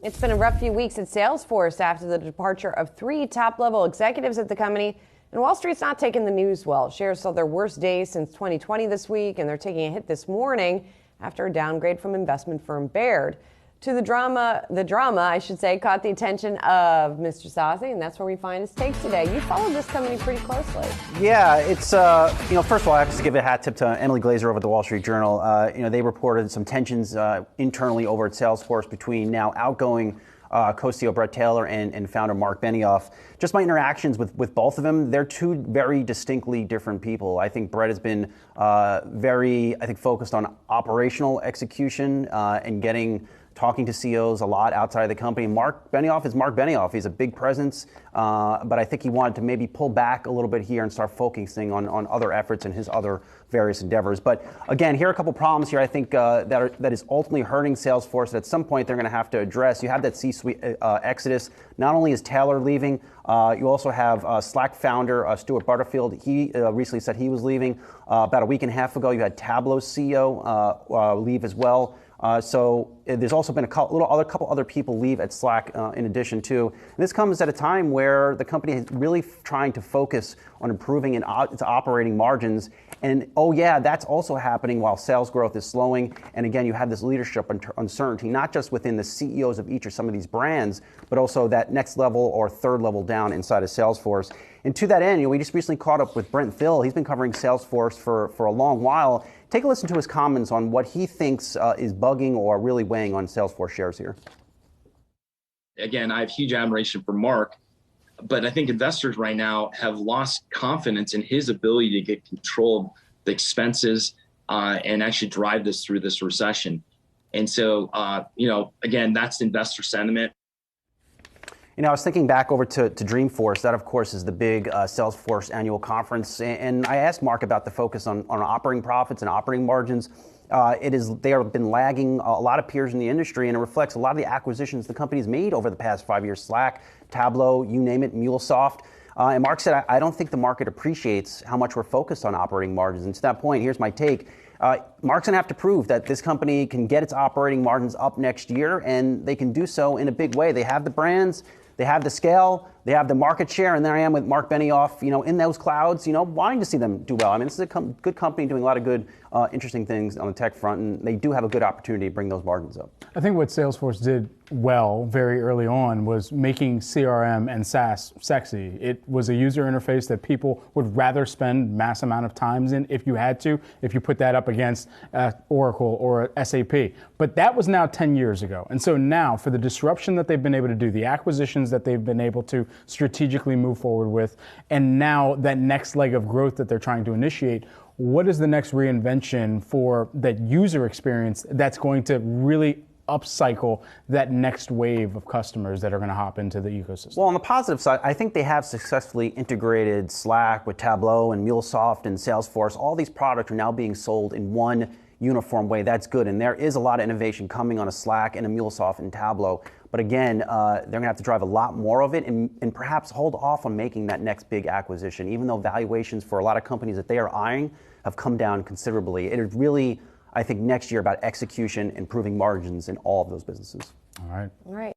It's been a rough few weeks at Salesforce after the departure of 3 top-level executives at the company, and Wall Street's not taking the news well. Shares saw their worst day since 2020 this week, and they're taking a hit this morning after a downgrade from investment firm Baird. The drama, I should say, caught the attention of Mr. Sasi, and that's where we find his take today. You followed this company pretty closely. Yeah, it's, first of all, I have to give a hat tip to Emily Glazer over at the Wall Street Journal. They reported some tensions internally over at Salesforce between now outgoing co-CEO Brett Taylor and founder Mark Benioff. Just my interactions with both of them, they're two very distinctly different people. I think Brett has been very focused on operational execution and talking to CEOs a lot outside of the company. Mark Benioff is Mark Benioff. He's a big presence, but I think he wanted to maybe pull back a little bit here and start focusing on other efforts and his other various endeavors. But again, here are a couple problems here I think that is ultimately hurting Salesforce that at some point they're going to have to address. You have that C-suite exodus. Not only is Taylor leaving, you also have Slack founder Stuart Butterfield. He recently said he was leaving. About a week and a half ago, you had Tableau's CEO leave as well. So there's also been a couple other people leave at Slack in addition to. And this comes at a time where the company is really trying to focus on improving its operating margins. And that's also happening while sales growth is slowing. And again, you have this leadership uncertainty, not just within the CEOs of each of some of these brands, but also that next level or third level down inside of Salesforce. And to that end, we just recently caught up with Brent Thill. He's been covering Salesforce for a long while. Take a listen to his comments on what he thinks is bugging or really weighing on Salesforce shares here. Again, I have huge admiration for Mark, but I think investors right now have lost confidence in his ability to get control of the expenses and actually drive this through this recession. And so, again, that's investor sentiment. I was thinking back over to Dreamforce. That, of course, is the big Salesforce annual conference. And I asked Mark about the focus on operating profits and operating margins. They have been lagging a lot of peers in the industry, and it reflects a lot of the acquisitions the company's made over the past 5 years. Slack, Tableau, you name it, MuleSoft. And Mark said, I don't think the market appreciates how much we're focused on operating margins. And to that point, here's my take. Mark's going to have to prove that this company can get its operating margins up next year, and they can do so in a big way. They have the brands. They have the scale, they have the market share, and there I am with Mark Benioff, in those clouds, wanting to see them do well. I mean, this is a good company doing a lot of good, interesting things on the tech front, and they do have a good opportunity to bring those margins up. I think what Salesforce did well very early on was making CRM and SaaS sexy. It was a user interface that people would rather spend mass amount of times in if you had to, if you put that up against Oracle or SAP. But that was now 10 years ago. And so now, for the disruption that they've been able to do, the acquisitions that they've been able to strategically move forward with, and now that next leg of growth that they're trying to initiate, what is the next reinvention for that user experience that's going to really upcycle that next wave of customers that are going to hop into the ecosystem? Well, on the positive side, I think they have successfully integrated Slack with Tableau and MuleSoft and Salesforce. All these products are now being sold in one uniform way. That's good. And there is a lot of innovation coming on a Slack and a MuleSoft and Tableau. But again, they're going to have to drive a lot more of it and perhaps hold off on making that next big acquisition, even though valuations for a lot of companies that they are eyeing have come down considerably. It is really, I think, next year about execution, improving margins in all of those businesses. All right. All right.